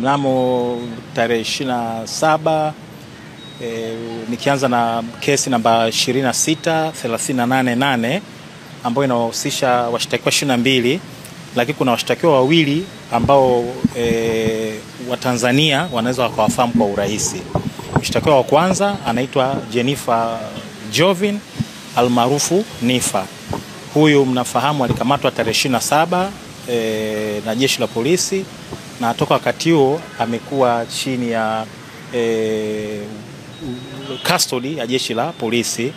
Mnamo tarehe 27 nikianza na kesi namba 26388 ambayo inahusisha washtakiwa 22, lakini kuna washtakiwa wawili ambao Watanzania wanaweza wakawafahamu kwa urahisi. Mshtakiwa wa kwanza anaitwa Jennifer Jovin almaarufu Nifa. Huyu mnafahamu alikamatwa tarehe 27 na jeshi la polisi, na toka wakati huo amekuwa chini ya custody ya jeshi la polisi,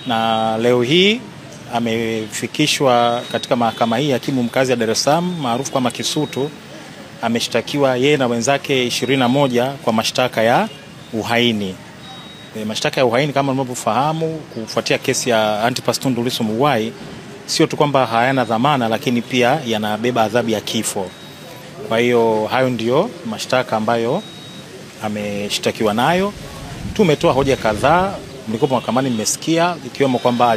na leo hii amefikishwa katika mahakama hii hakimu mkazi ya Dar es Salaam maarufu kama Kisutu. Ameshtakiwa yeye na wenzake 21 kwa mashtaka ya uhaini. Mashtaka ya uhaini kama mnavyofahamu, kufuatia kesi ya Antipas Tundu Lissu Mughwai, sio tu kwamba hayana dhamana, lakini pia yanabeba adhabu ya kifo. Kwa hiyo hayo ndio mashtaka ambayo ameshtakiwa nayo. Tumetoa hoja kadhaa, mlikuwa mahakamani mmesikia, ikiwemo kwamba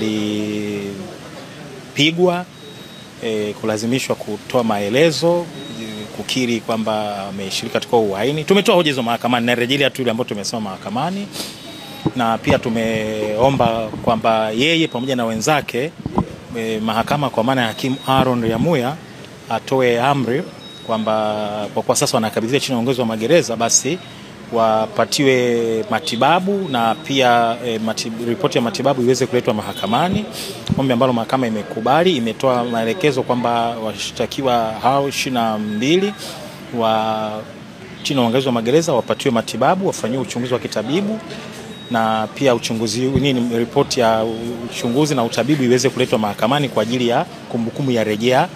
alipigwa, kulazimishwa kutoa maelezo, kukiri kwamba ameshiriki katika uhaini. Tumetoa hoja hizo mahakamani na rejelea tu ile ambayo tumesema mahakamani, na pia tumeomba kwamba yeye pamoja na wenzake mahakama kwa maana ya hakimu Aaron Ryamuya atoe amri kwamba kwa kuwa sasa wanakabidhiwa chini ya uongozi wa magereza, basi wapatiwe matibabu na pia ripoti ya matibabu iweze kuletwa mahakamani, ombi ambalo mahakama imekubali. Imetoa maelekezo kwamba washtakiwa hao 22 wa chini ya uongozi wa magereza wapatiwe matibabu, wafanyiwe uchunguzi wa kitabibu, na pia ripoti ya uchunguzi na utabibu iweze kuletwa mahakamani kwa ajili ya kumbukumbu ya rejea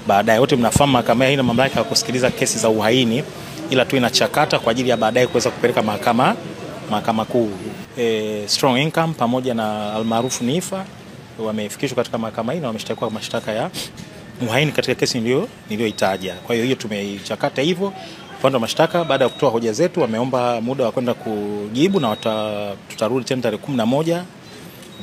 baadaye. Wote mnafahamu mahakama haina mamlaka ya kusikiliza kesi za uhaini, ila tu inachakata kwa ajili ya baadaye kuweza kupeleka mahakama kuu. Strong Income pamoja na almaarufu Nifa wamefikishwa katika mahakama hii na wameshtakiwa kwa mashtaka ya uhaini katika kesi niliyoitaja. Kwa hiyo tumeichakata hivyo. Upande wa mashtaka baada ya kutoa hoja zetu wameomba muda wa kwenda kujibu, na tutarudi tena tarehe 11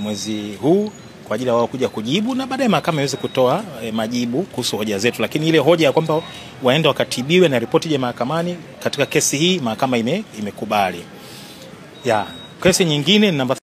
mwezi huu kwa ajili ya wao kuja kujibu, na baadaye mahakama iweze kutoa majibu kuhusu hoja zetu. Lakini ile hoja ya kwamba waende wakatibiwe na ripoti je mahakamani katika kesi hii mahakama imekubali. Kesi nyingine namba